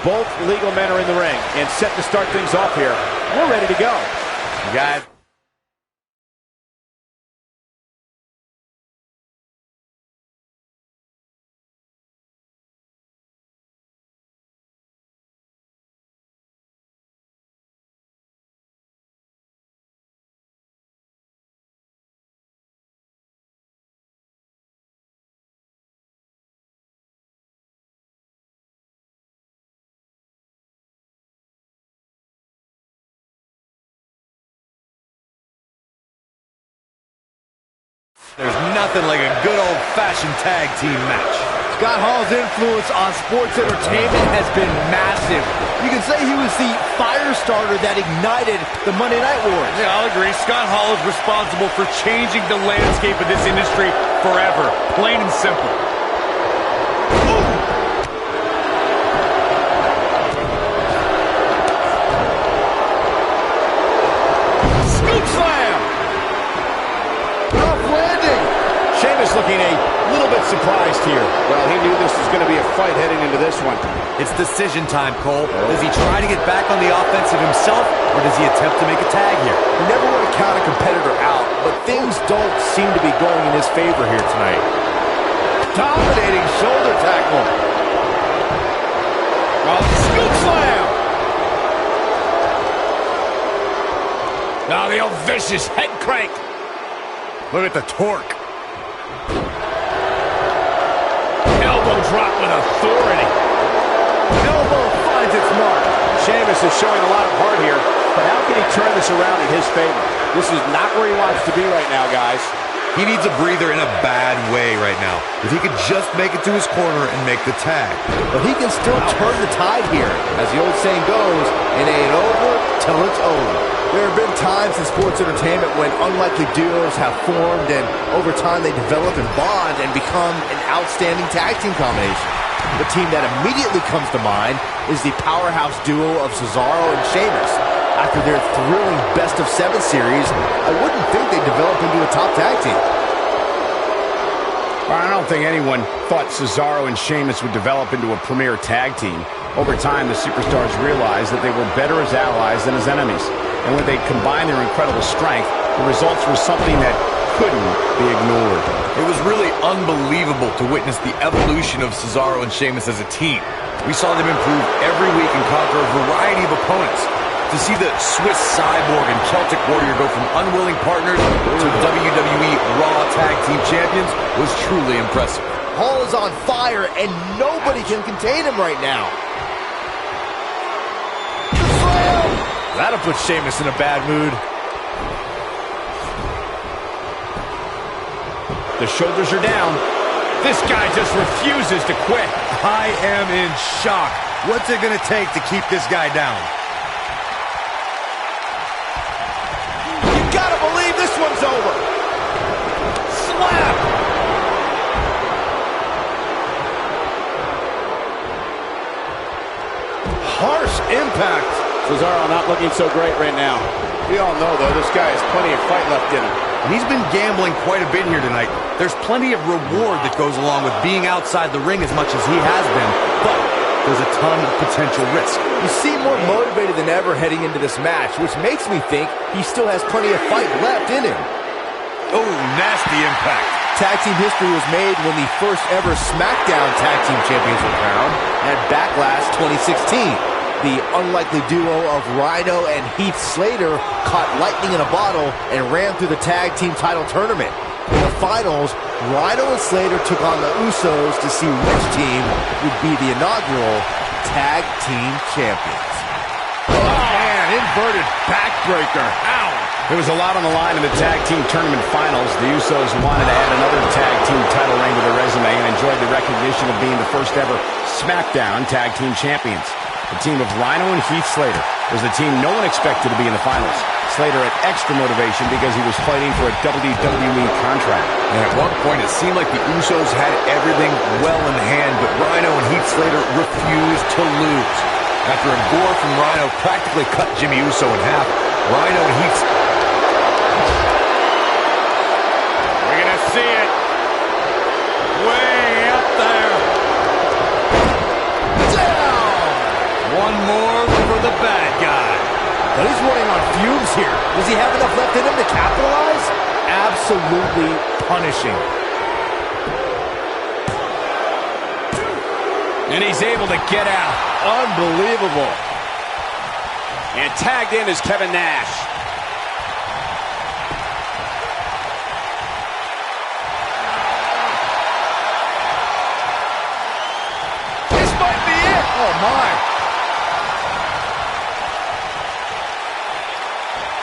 Both legal men are in the ring and set to start things off here. We're ready to go. You guys. There's nothing like a good old-fashioned tag team match. Scott Hall's influence on sports entertainment has been massive. You can say he was the fire starter that ignited the Monday Night Wars. Yeah, I'll agree. Scott Hall is responsible for changing the landscape of this industry forever. Plain and simple. Looking a little bit surprised here. Well, he knew this was going to be a fight heading into this one. It's decision time, Cole. Does he try to get back on the offensive himself, or does he attempt to make a tag here? You never want to count a competitor out, but things don't seem to be going in his favor here tonight. Dominating shoulder tackle. Oh, scoop slam! Now the old vicious head crank. Look at the torque. Elbow drop with authority. Elbow finds its mark. Sheamus is showing a lot of heart here, but how can he turn this around in his favor? This is not where he wants to be right now, guys. He needs a breather in a bad way right now. If he could just make it to his corner and make the tag. But he can still turn the tide here. As the old saying goes, it ain't over till it's over. There have been times in sports entertainment when unlikely duos have formed and over time they develop and bond and become an outstanding tag team combination. The team that immediately comes to mind is the powerhouse duo of Cesaro and Sheamus. After their thrilling best-of-7 series, I wouldn't think they'd develop into a top tag team. Well, I don't think anyone thought Cesaro and Sheamus would develop into a premier tag team. Over time, the superstars realized that they were better as allies than as enemies. And when they combined their incredible strength, the results were something that couldn't be ignored. It was really unbelievable to witness the evolution of Cesaro and Sheamus as a team. We saw them improve every week and conquer a variety of opponents. To see the Swiss Cyborg and Celtic Warrior go from unwilling partners to WWE Raw Tag Team Champions was truly impressive. Hall is on fire, and nobody can contain him right now. That'll put Sheamus in a bad mood. The shoulders are down. This guy just refuses to quit. I am in shock. What's it going to take to keep this guy down? Gotta believe this one's over. Slap! Harsh impact. Cesaro not looking so great right now. We all know, though, this guy has plenty of fight left in him. He's been gambling quite a bit here tonight. There's plenty of reward that goes along with being outside the ring as much as he has been, but there's a ton of potential risk. You seem more motivated than ever heading into this match, which makes me think he still has plenty of fight left in him. Oh, nasty impact. Tag team history was made when the first ever SmackDown Tag Team Champions were crowned at Backlash 2016. The unlikely duo of Rhino and Heath Slater caught lightning in a bottle and ran through the tag team title tournament. In the finals, Rhino and Slater took on the Usos to see which team would be the inaugural Tag Team Champions. Oh, man, inverted backbreaker. Ow! There was a lot on the line in the tag team tournament finals. The Usos wanted to add another tag team title reign to their resume and enjoyed the recognition of being the first ever SmackDown Tag Team Champions. The team of Rhino and Heath Slater was the team no one expected to be in the finals. Slater had extra motivation because he was fighting for a WWE contract. And at one point, it seemed like the Usos had everything well in hand, but Rhino and Heath Slater refused to lose. After a gore from Rhino practically cut Jimmy Uso in half, Rhino and Heath... We're going to see it. Way up there. Down! one more for the bad guy. But he's running on fumes here. Does he have enough left in him to capitalize? Absolutely punishing. And he's able to get out. Unbelievable. And tagged in is Kevin Nash. This might be it. Oh, my.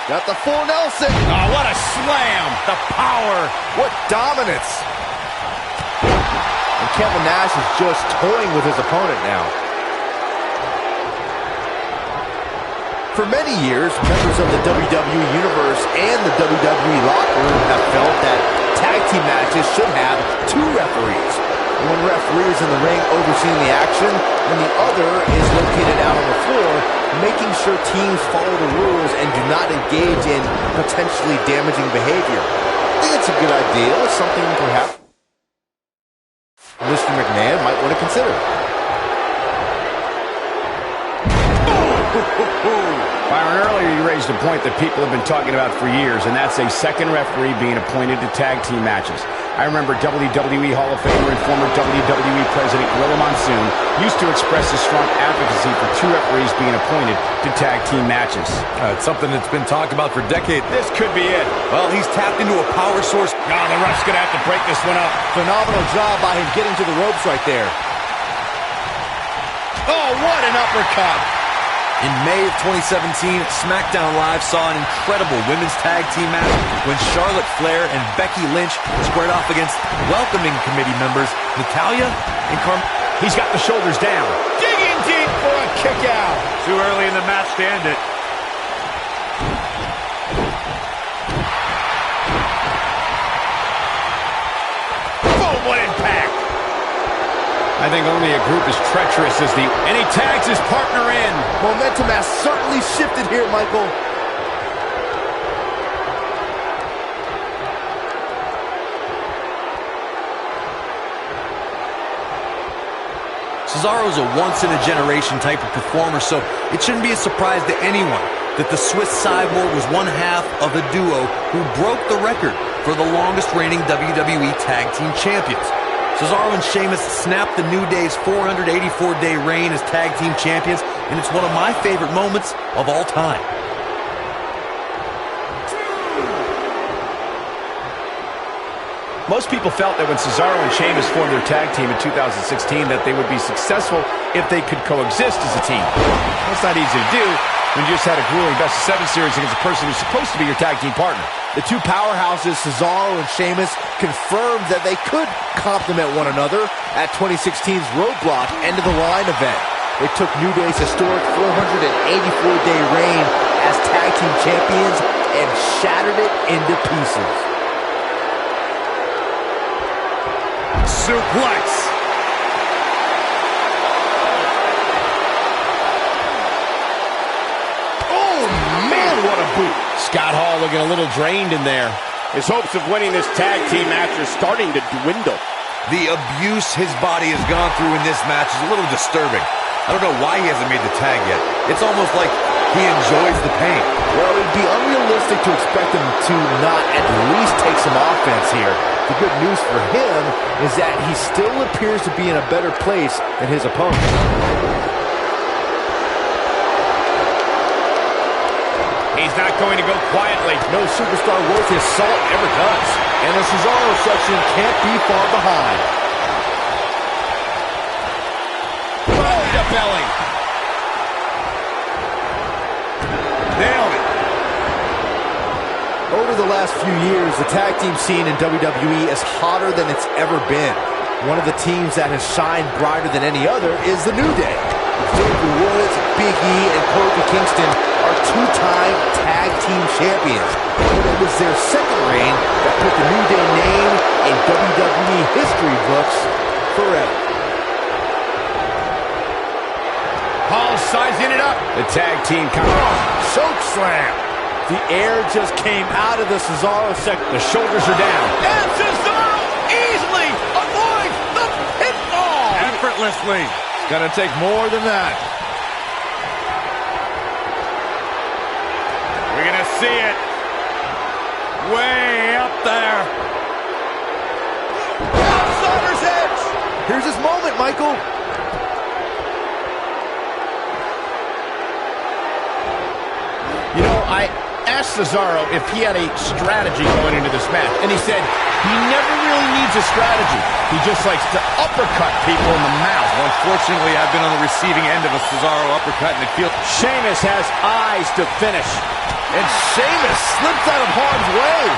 Got the full Nelson. Oh, what a slam. The power. What dominance. And Kevin Nash is just toying with his opponent now. For many years, members of the WWE Universe and the WWE locker room have felt that tag team matches should have two referees. One referee is in the ring overseeing the action, and the other is located out on the floor, making sure teams follow the rules and do not engage in potentially damaging behavior. I think it's a good idea, something perhaps Mr. McMahon might want to consider. Byron, earlier you raised a point that people have been talking about for years, and that's a second referee being appointed to tag team matches. I remember WWE Hall of Famer and former WWE President Gorilla Monsoon used to express a strong advocacy for two referees being appointed to tag team matches. It's something that's been talked about for decades. This could be it. Well, he's tapped into a power source. Oh, the ref's going to have to break this one up. Phenomenal job by him getting to the ropes right there. Oh, what an uppercut. In May of 2017, SmackDown Live saw an incredible women's tag team match when Charlotte Flair and Becky Lynch squared off against welcoming committee members Natalya and Carmella. He's got the shoulders down. Digging deep for a kick out. Too early in the match to end it. Boom, what impact. I think only a group as treacherous as the... And he tags his partner in. Momentum has certainly shifted here, Michael. Cesaro's a once-in-a-generation type of performer, so it shouldn't be a surprise to anyone that the Swiss Cyborg was one half of the duo who broke the record for the longest-reigning WWE Tag Team Champions. Cesaro and Sheamus snapped the New Day's 484-day reign as tag team champions, and it's one of my favorite moments of all time. Most people felt that when Cesaro and Sheamus formed their tag team in 2016 that they would be successful if they could coexist as a team. That's not easy to do when you just had a grueling best-of-7 series against a person who's supposed to be your tag team partner. The two powerhouses, Cesaro and Sheamus, confirmed that they could complement one another at 2016's Roadblock End of the Line event. They took New Day's historic 484-day reign as tag team champions and shattered it into pieces. Suplex. Oh, man, what a boot. Scott Hall looking a little drained in there. His hopes of winning this tag team match are starting to dwindle. The abuse his body has gone through in this match is a little disturbing. I don't know why he hasn't made the tag yet. It's almost like he enjoys the pain. Well, it'd be unrealistic to expect him to not at least take some offense here. The good news for him is that he still appears to be in a better place than his opponent. He's not going to go quietly. No superstar worth his salt ever does. And the Cesaro section can't be far behind. Belly to belly. Nailed it. Over the last few years, the tag team scene in WWE is hotter than it's ever been. One of the teams that has shined brighter than any other is the New Day. Xavier Woods, Big E, and Kofi Kingston are two-time tag team champions. But it was their second reign that put the New Day name in WWE history books forever. Hall sizing it up. The tag team Choke slam. The air just came out of the Cesaro section. The shoulders are down. And Cesaro easily avoids the pinfall. Effortlessly. Gonna take more than that. We're going to see it. Way up there. Outsider's edge. Here's his moment, Michael. You know, I asked Cesaro if he had a strategy going into this match, and he said he never really needs a strategy. He just likes to uppercut people in the mouth. Well, unfortunately, I've been on the receiving end of a Cesaro uppercut, and it feels... Sheamus has eyes to finish. And Sheamus slips out of harm's way.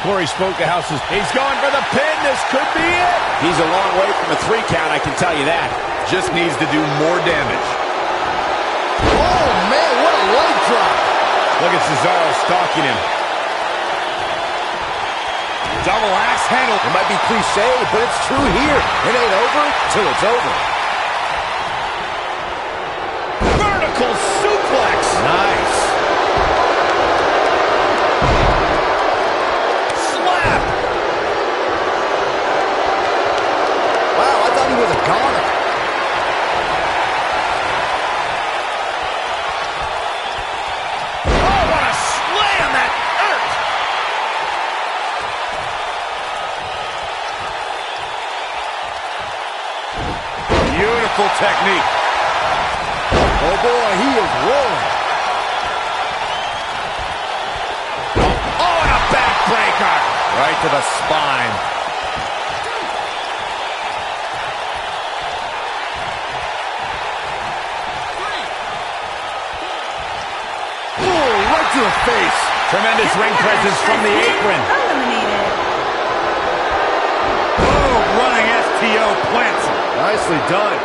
Corey Smokehouse is... He's going for the pin. This could be it. He's a long way from a 3 count, I can tell you that. Just needs to do more damage. Oh, man, what a leg drop. Look at Cesaro stalking him. Double axe handle. It might be cliche, but it's true here. It ain't over till it's over. Vertical suplex. Nice. Slap. Wow, I thought he was a goner. Oh, what a slam that hurt. Beautiful technique. Oh, boy, he is rolling. Oh, and a backbreaker. Right to the spine. Ooh, right to the face. Tremendous ring presence from the apron. Eliminated. Oh, running STO plants him. Nicely done.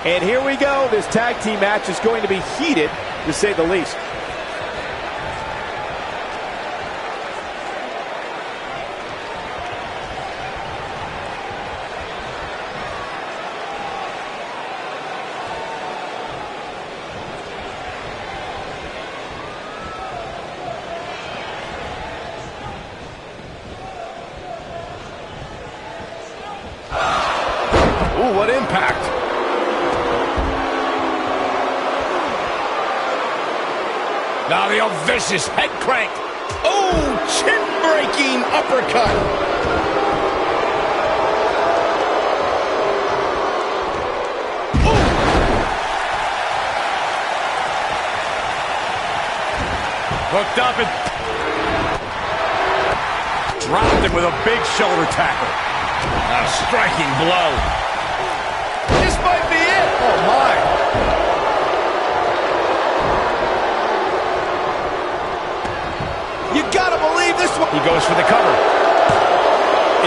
And here we go. This tag team match is going to be heated, to say the least. Ooh, what impact. Now the vicious head crank. Oh, chin-breaking uppercut. Ooh. Hooked up and dropped him with a big shoulder tackle. A striking blow. This might be it. Oh, my. You gotta believe this one. He goes for the cover.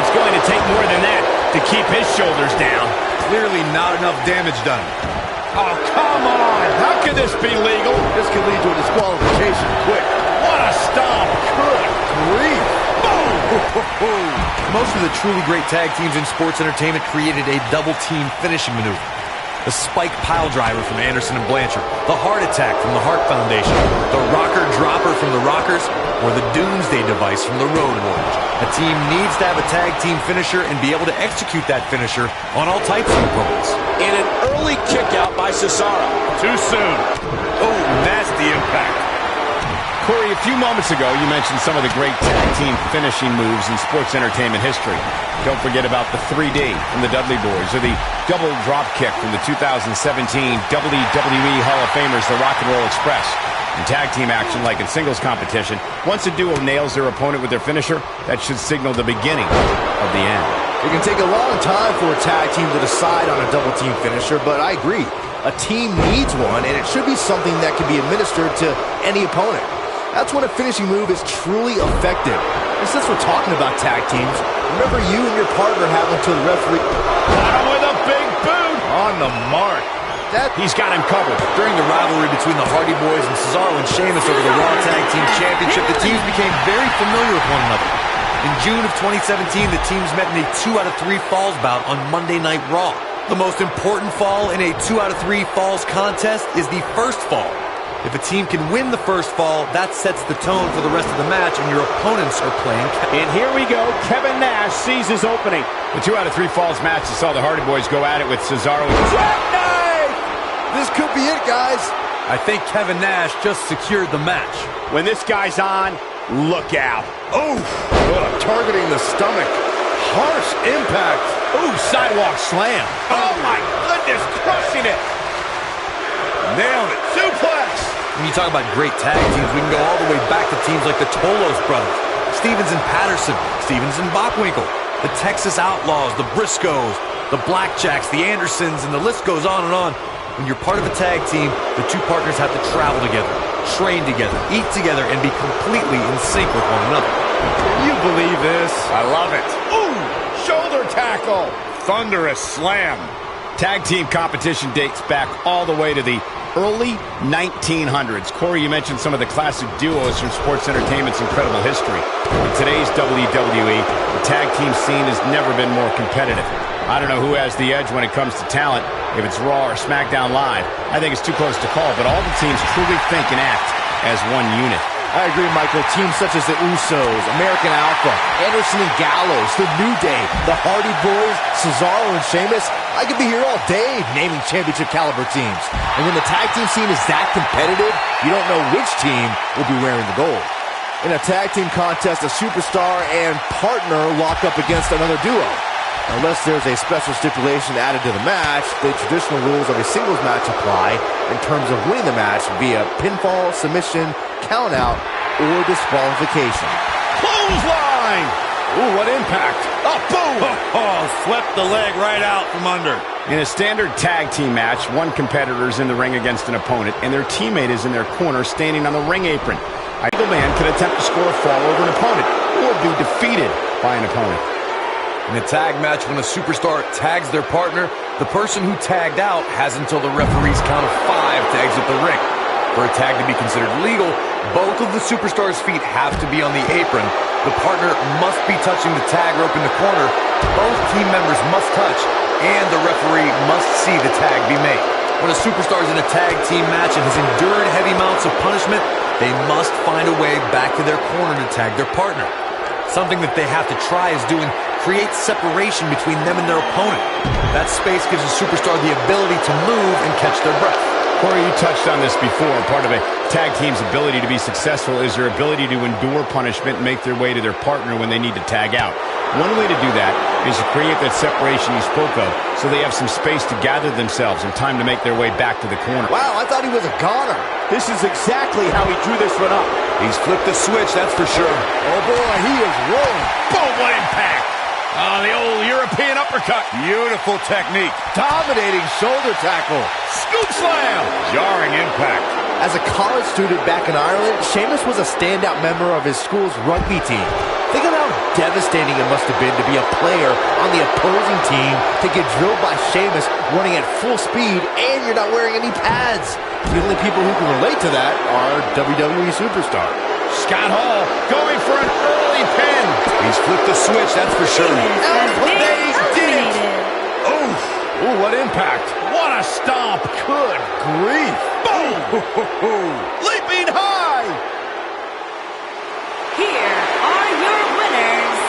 It's going to take more than that to keep his shoulders down. Clearly not enough damage done. Oh, come on. How can this be legal? This could lead to a disqualification quick. What a stomp. Good grief. Most of the truly great tag teams in sports entertainment created a double-team finishing maneuver. The spike pile driver from Anderson and Blanchard, the heart attack from the Hart Foundation, the rocker dropper from the Rockers, or the doomsday device from the Road Warriors. A team needs to have a tag team finisher and be able to execute that finisher on all types of opponents. In an early kick out by Cesaro. Too soon. Oh, nasty impact. Corey, a few moments ago, you mentioned some of the great tag team finishing moves in sports entertainment history. Don't forget about the 3D from the Dudley Boys, or the double drop kick from the 2017 WWE Hall of Famers, the Rock and Roll Express. In tag team action, like in singles competition, once a duo nails their opponent with their finisher, that should signal the beginning of the end. It can take a long time for a tag team to decide on a double team finisher, but I agree. A team needs one, and it should be something that can be administered to any opponent. That's when a finishing move is truly effective. And since we're talking about tag teams, remember you and your partner have until the referee... Got him with a big boot! On the mark. He's got him covered. During the rivalry between the Hardy Boys and Cesaro and Sheamus over the Raw Tag Team Championship, the teams became very familiar with one another. In June of 2017, the teams met in a 2 out of 3 falls bout on Monday Night Raw. The most important fall in a 2 out of 3 falls contest is the first fall. If a team can win the first fall, that sets the tone for the rest of the match, and your opponents are playing. And here we go. Kevin Nash sees his opening. The 2 out of 3 falls match, you saw the Hardy Boys go at it with Cesaro. Jackknife! This could be it, guys. I think Kevin Nash just secured the match. When this guy's on, look out. Oh, targeting the stomach. Harsh impact. Ooh, sidewalk slam. Oh, my goodness, crushing it. Nailed it. Suplex. When you talk about great tag teams, we can go all the way back to teams like the Tolos brothers, Stevens and Patterson, Stevens and Bockwinkel, the Texas Outlaws, the Briscoes, the Blackjacks, the Andersons, and the list goes on and on. When you're part of a tag team, the two partners have to travel together, train together, eat together, and be completely in sync with one another. Can you believe this? I love it. Ooh, shoulder tackle. Thunderous slam. Tag team competition dates back all the way to the early 1900s. Corey, you mentioned some of the classic duos from sports entertainment's incredible history. In today's WWE, the tag team scene has never been more competitive. I don't know who has the edge when it comes to talent, if it's Raw or SmackDown Live. I think it's too close to call, but all the teams truly think and act as one unit. I agree, Michael. Teams such as the Usos, American Alpha, Anderson and Gallows, The New Day, the Hardy Boys, Cesaro and Sheamus. I could be here all day naming championship caliber teams. And when the tag team scene is that competitive, you don't know which team will be wearing the gold. In a tag team contest, a superstar and partner lock up against another duo. Unless there's a special stipulation added to the match, the traditional rules of a singles match apply in terms of winning the match via pinfall, submission, countout, or disqualification. Clothesline! Ooh, what impact! Oh, boom! Oh, swept the leg right out from under. In a standard tag team match, one competitor is in the ring against an opponent, and their teammate is in their corner standing on the ring apron. A single man can attempt to score a fall over an opponent, or be defeated by an opponent. In a tag match, when a superstar tags their partner, The person who tagged out has until the referee's count of 5 to exit the ring. For a tag to be considered legal, both of the superstars' feet have to be on the apron. The partner must be touching the tag rope in the corner. Both team members must touch, and the referee must see the tag be made. When a superstar is in a tag team match and has endured heavy amounts of punishment, they must find a way back to their corner to tag their partner. Something that they have to try is doing creates separation between them and their opponent. That space gives a superstar the ability to move and catch their breath. Corey, you touched on this before. Part of a tag team's ability to be successful is their ability to endure punishment and make their way to their partner when they need to tag out. One way to do that is to create that separation you spoke of so they have some space to gather themselves and time to make their way back to the corner. Wow, I thought he was a goner. This is exactly how he drew this one up. He's flipped the switch, that's for sure. Oh boy, he is rolling. Boom, what impact! Oh, the old European uppercut. Beautiful technique. Dominating shoulder tackle. Scoop slam! Jarring impact. As a college student back in Ireland, Sheamus was a standout member of his school's rugby team. Think of how devastating it must have been to be a player on the opposing team to get drilled by Sheamus running at full speed and you're not wearing any pads. The only people who can relate to that are WWE superstars. Scott Hall going for an early pin. He's flipped the switch, that's for sure. They did it. Ooh, what impact. What a stomp. Good grief. Boom. Leaping high. Here are your winners,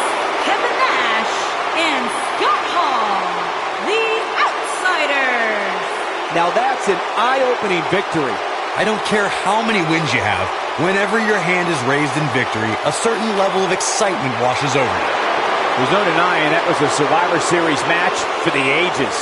Kevin Nash and Scott Hall, the Outsiders. Now that's an eye-opening victory. I don't care how many wins you have, whenever your hand is raised in victory, a certain level of excitement washes over you. There's no denying that was a Survivor Series match for the ages.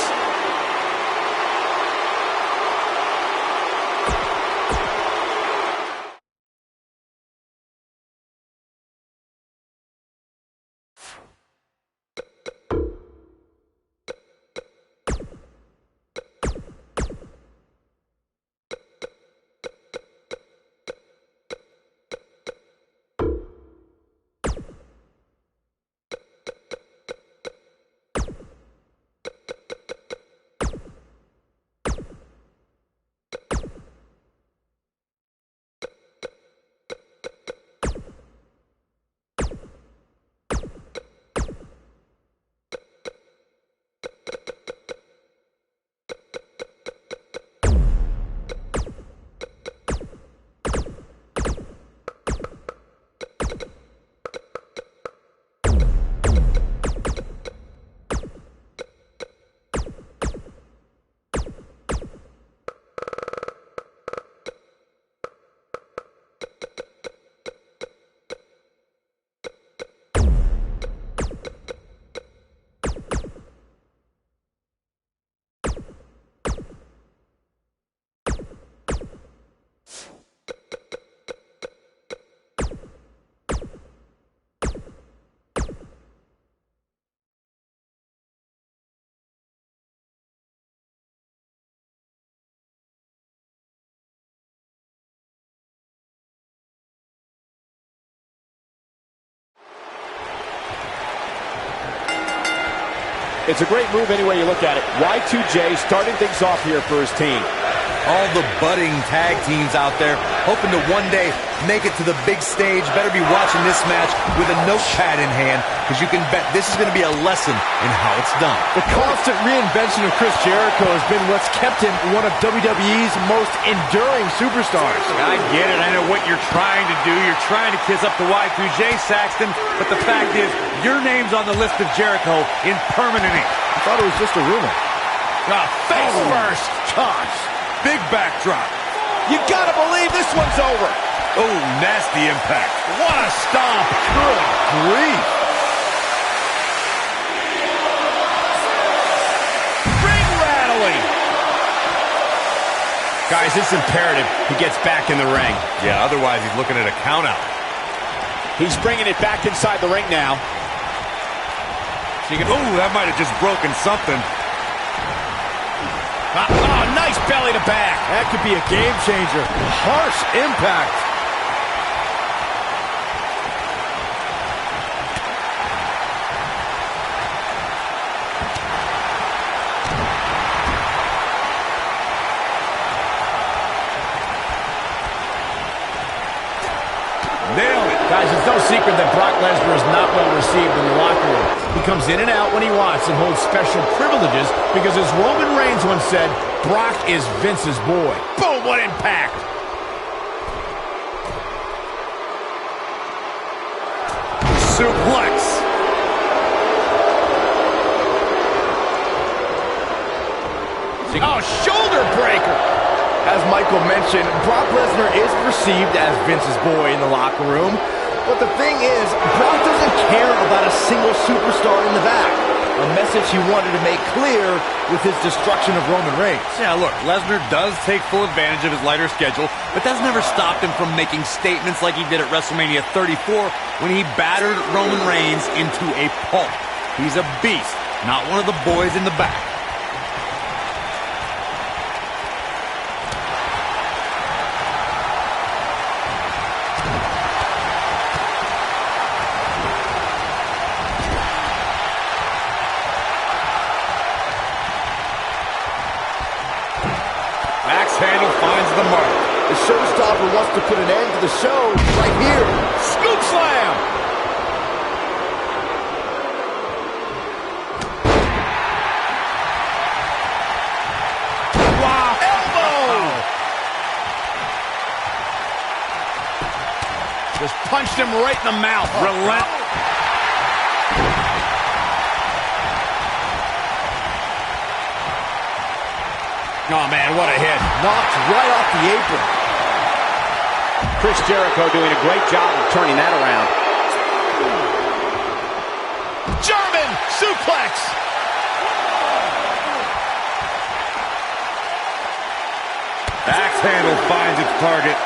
It's a great move any way you look at it. Y2J starting things off here for his team. All the budding tag teams out there hoping to one day make it to the big stage better be watching this match with a notepad in hand, because you can bet this is going to be a lesson in how it's done. The constant reinvention of Chris Jericho has been what's kept him one of WWE's most enduring superstars. I get it. I know what you're trying to do. You're trying to kiss up to Y2J, Saxton, but the fact is your name's on the list of Jericho in permanent ink. I thought it was just a rumor. Face first. Gosh, big backdrop. You gotta believe this one's over. Oh, nasty impact. What a stomp. Good grief. Ring rattling. Guys, it's imperative he gets back in the ring. Yeah, otherwise he's looking at a count out. He's bringing it back inside the ring now. Oh, that might have just broken something. Oh, nice belly to back. That could be a game changer. Harsh impact. secret that Brock Lesnar is not well received in the locker room. He comes in and out when he wants and holds special privileges because, as Roman Reigns once said, Brock is Vince's boy. Boom, what impact! Suplex. Oh, shoulder breaker! As Michael mentioned, Brock Lesnar is perceived as Vince's boy in the locker room. But the thing is, Brock doesn't care about a single superstar in the back. A message he wanted to make clear with his destruction of Roman Reigns. Yeah, look, Lesnar does take full advantage of his lighter schedule, but that's never stopped him from making statements like he did at WrestleMania 34 when he battered Roman Reigns into a pulp. He's a beast, not one of the boys in the back. Handle finds the mark. The showstopper wants to put an end to the show right here. Scoop slam! Wow. Elbow! Just punched him right in the mouth. Relent. Oh, man, what a hit. Knocked right off the apron. Chris Jericho doing a great job of turning that around. German suplex! Axe handle finds its target.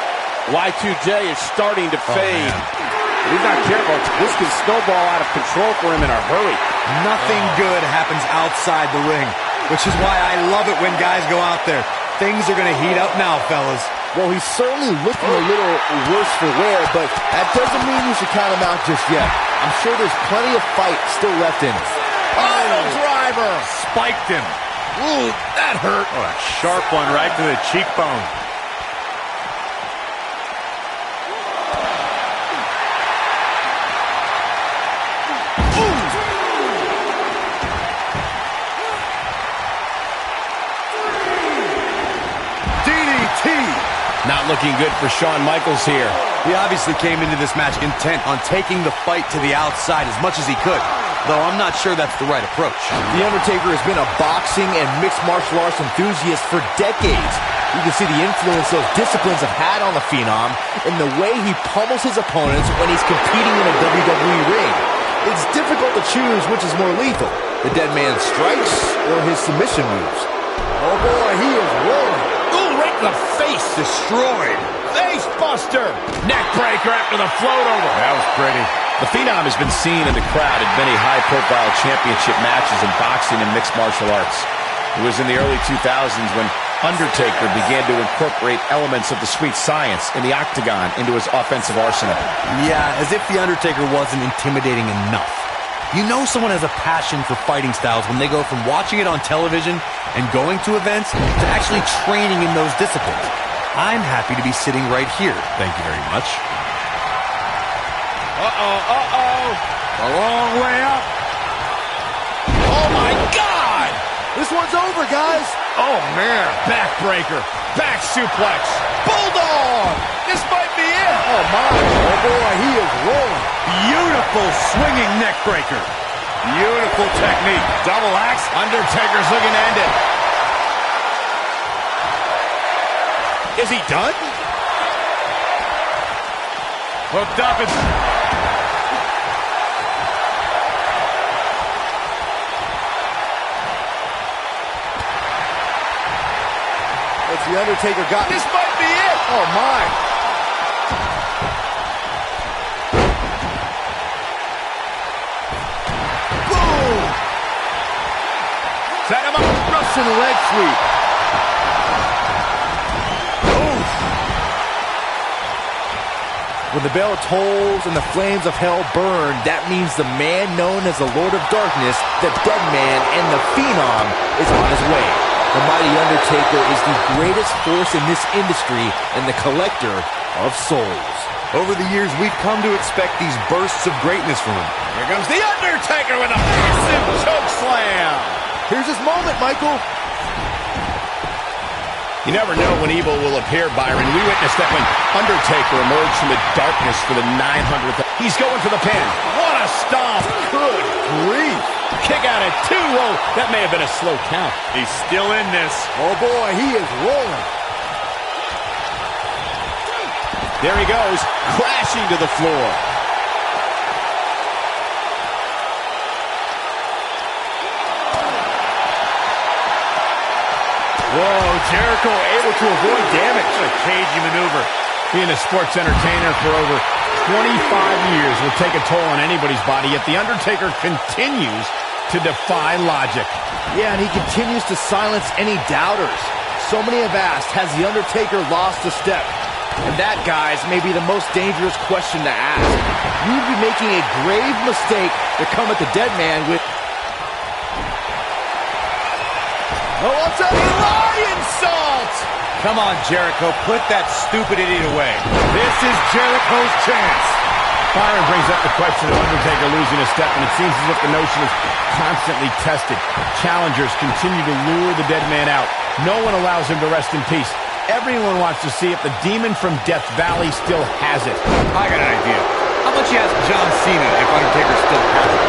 Y2J is starting to fade. If he's not careful, this can snowball out of control for him in a hurry. Nothing good happens outside the ring, which is why I love it when guys go out there. Things are going to heat up now, fellas. Well, he's certainly looking a little worse for wear, but that doesn't mean you should count him out just yet. I'm sure there's plenty of fight still left in him. Pile driver! Spiked him. Ooh, that hurt. Oh, a sharp one right to the cheekbone. Not looking good for Shawn Michaels here. He obviously came into this match intent on taking the fight to the outside as much as he could, though I'm not sure that's the right approach. The Undertaker has been a boxing and mixed martial arts enthusiast for decades. You can see the influence those disciplines have had on the Phenom in the way he pummels his opponents when he's competing in a WWE ring. It's difficult to choose which is more lethal, the dead man's strikes or his submission moves. Oh boy, he is rolling. Ooh, right in the face. Destroyed. Face buster. Neck breaker after the float over. That was pretty. The Phenom has been seen in the crowd at many high-profile championship matches in boxing and mixed martial arts. It was in the early 2000s when Undertaker began to incorporate elements of the sweet science in the octagon into his offensive arsenal. Yeah, as if The Undertaker wasn't intimidating enough. You know someone has a passion for fighting styles when they go from watching it on television and going to events to actually training in those disciplines. I'm happy to be sitting right here. Thank you very much. A long way up. Oh, my God! This one's over, guys. Oh, man. Backbreaker. Back suplex. Bulldog! This might be it. Oh, my. Oh, boy, he is rolling. Beautiful swinging neck breaker. Beautiful technique. Double axe. Undertaker's looking to end it. Is he done? Hooked up and... It's The Undertaker got... This might be it. Oh, my. Boom! Set him up. Russian leg sweep. When the bell tolls and the flames of hell burn, that means the man known as the Lord of Darkness, the Dead Man, and the Phenom is on his way. The mighty Undertaker is the greatest force in this industry and the collector of souls. Over the years, we've come to expect these bursts of greatness from him. Here comes The Undertaker with a massive choke slam. Here's his moment, Michael. You never know when evil will appear, Byron. We witnessed that when Undertaker emerged from the darkness for the 900th. He's going for the pin. What a stomp. Good grief. Kick out at 2. Whoa, that may have been a slow count. He's still in this. Oh, boy, he is rolling. There he goes, crashing to the floor. Whoa, Jericho able to avoid damage. What a cagey maneuver. Being a sports entertainer for over 25 years will take a toll on anybody's body, yet The Undertaker continues to defy logic. Yeah, and he continues to silence any doubters. So many have asked, has The Undertaker lost a step? And that, guys, may be the most dangerous question to ask. You'd be making a grave mistake to come at the dead man with... Oh, what's up? Lion salt! Come on, Jericho, put that stupid idiot away. This is Jericho's chance. Byron brings up the question of Undertaker losing a step, and it seems as if the notion is constantly tested. Challengers continue to lure the dead man out. No one allows him to rest in peace. Everyone wants to see if the demon from Death Valley still has it. I got an idea. How about you ask John Cena if Undertaker still has it?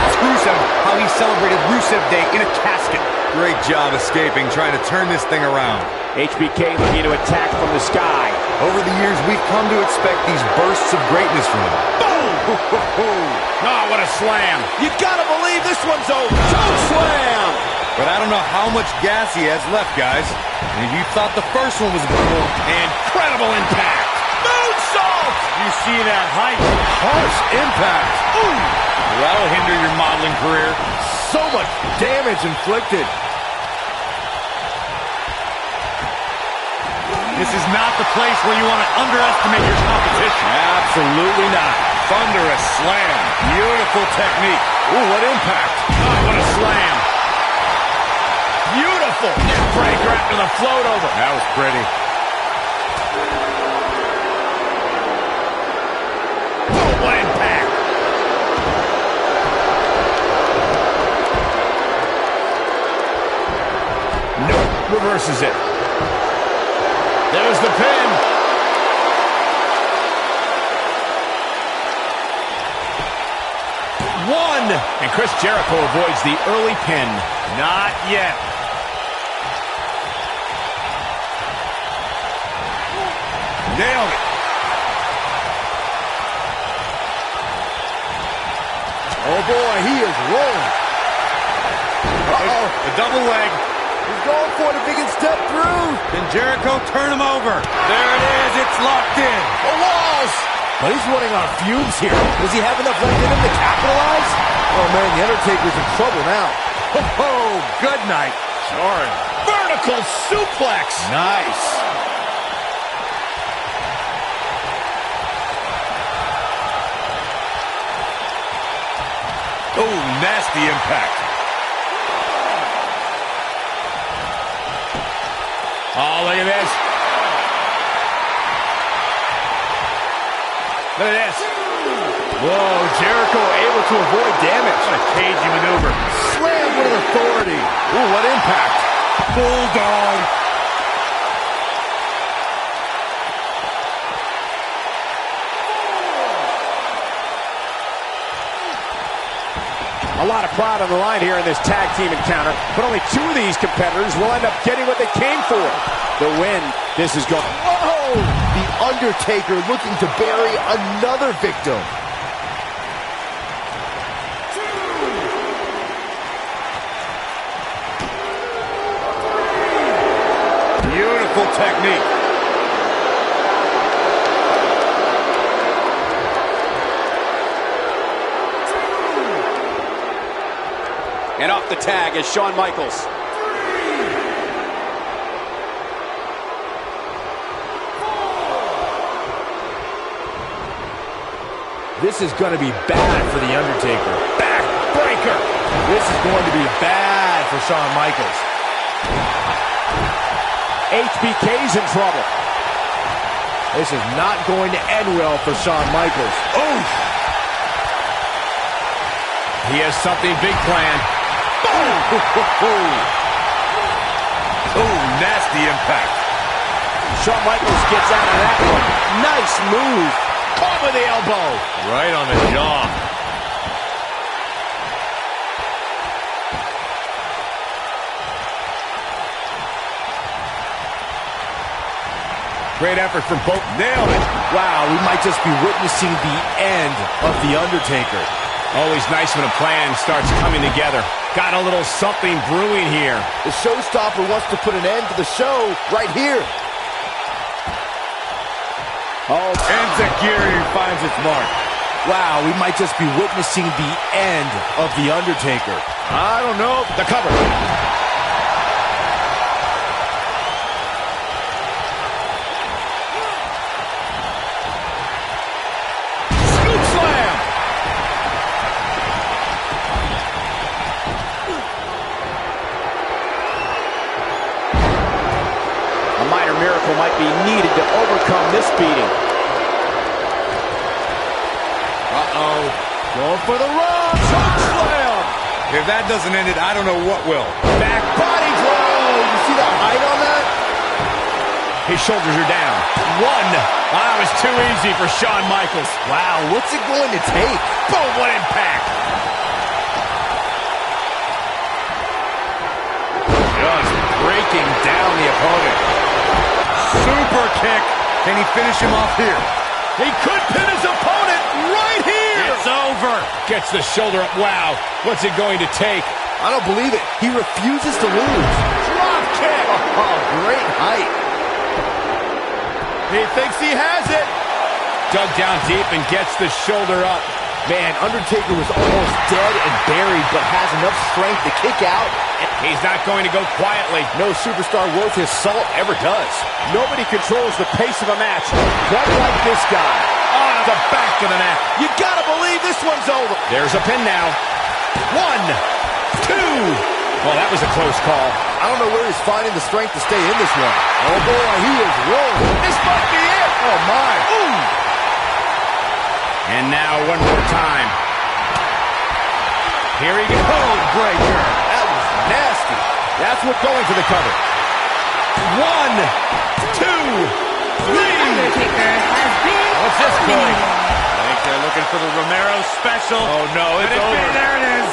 Ask Rusev how he celebrated Rusev Day in a casket. Great job escaping, trying to turn this thing around. HBK looking to attack from the sky. Over the years, we've come to expect these bursts of greatness from him. Boom! Oh, what a slam. You gotta believe this one's over. Choke slam! But I don't know how much gas he has left, guys. And if you thought the first one was brutal, Incredible impact. Moonsault! you see that height. Harsh impact. Ooh! That'll hinder your modeling career. So much damage inflicted. This is not the place where you want to underestimate your competition. Absolutely not. Thunderous slam. Beautiful technique. Ooh, what impact. Oh, what a slam. Beautiful neck breaker after the float over. That was pretty. Oh, what impact. Nope, reverses it. There's the pin. One. And Chris Jericho avoids the early pin. Not yet. Nailed it. Oh, boy, he is rolling. Uh-oh. The double leg. He's going for it if he can step through. Can Jericho turn him over? There it is. It's locked in. The walls. But he's running on fumes here. Does he have enough left in him to capitalize? Oh, man, The Undertaker's in trouble now. Oh, good night. Sorry. Vertical suplex. Nice. Oh, nasty impact. Oh, look at this. Look at this. Whoa, Jericho able to avoid damage. What a cagey maneuver. Slam with authority. Ooh, what impact. Bulldog. A lot of pride on the line here in this tag team encounter, but only two of these competitors will end up getting what they came for. The win. This is going. Whoa! The Undertaker looking to bury another victim. Beautiful technique. And off the tag is Shawn Michaels. This is going to be bad for The Undertaker. Backbreaker. This is going to be bad for Shawn Michaels. HBK's in trouble. This is not going to end well for Shawn Michaels. Oof! He has something big planned. Boom! Oh, nasty impact. Shawn Michaels gets out of that one. Nice move. Caught with the elbow. Right on the jaw. Great effort from both. Nailed it. Wow, we might just be witnessing the end of The Undertaker. Always nice when a plan starts coming together. Got a little something brewing here. The showstopper wants to put an end to the show right here. Oh, Enzuigiri finds its mark. Wow, we might just be witnessing the end of The Undertaker. I don't know. The cover. Scoop slam. A minor miracle might be needed to overcome this beating. Uh-oh. Going for the run. Choke slam. If that doesn't end it, I don't know what will. Back body blow. You see the height on that? His shoulders are down. One. That was too easy for Shawn Michaels. Wow, what's it going to take? Boom, what impact. Just breaking down the opponent. Super kick. Can he finish him off here? He could pin his opponent right here. It's over. Gets the shoulder up. Wow. What's it going to take? I don't believe it. He refuses to lose. Drop kick. Oh, great height. He thinks he has it. Dug down deep and gets the shoulder up. Man, Undertaker was almost dead and buried, but has enough strength to kick out. He's not going to go quietly. No superstar worth his salt ever does. Nobody controls the pace of a match quite like this guy. On the back of the neck. You gotta believe this one's over. There's a pin now. 1, 2. Well, that was a close call. I don't know where he's finding the strength to stay in this one. Oh boy, he is rolling. This might be it. Oh my. Ooh. And now one more time. Here he goes. Oh, breaker. That was nasty. That's what going for the cover. 1, 2, 3. Undertaker has been What's this going? eliminated. I think they're looking for the Romero special. Oh, no, it's over. There it is.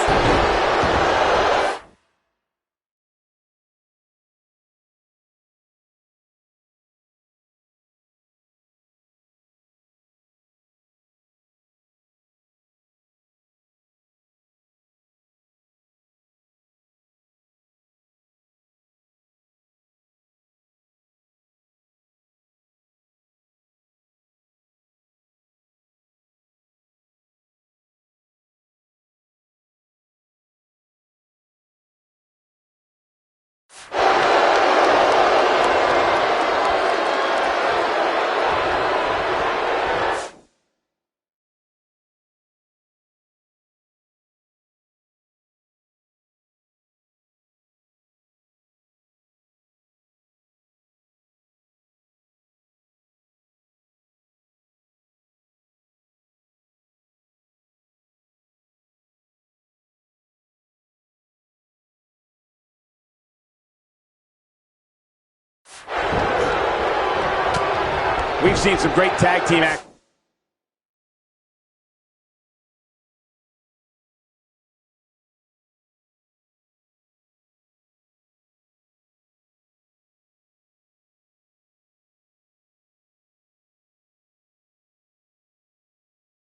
We've seen some great tag team action.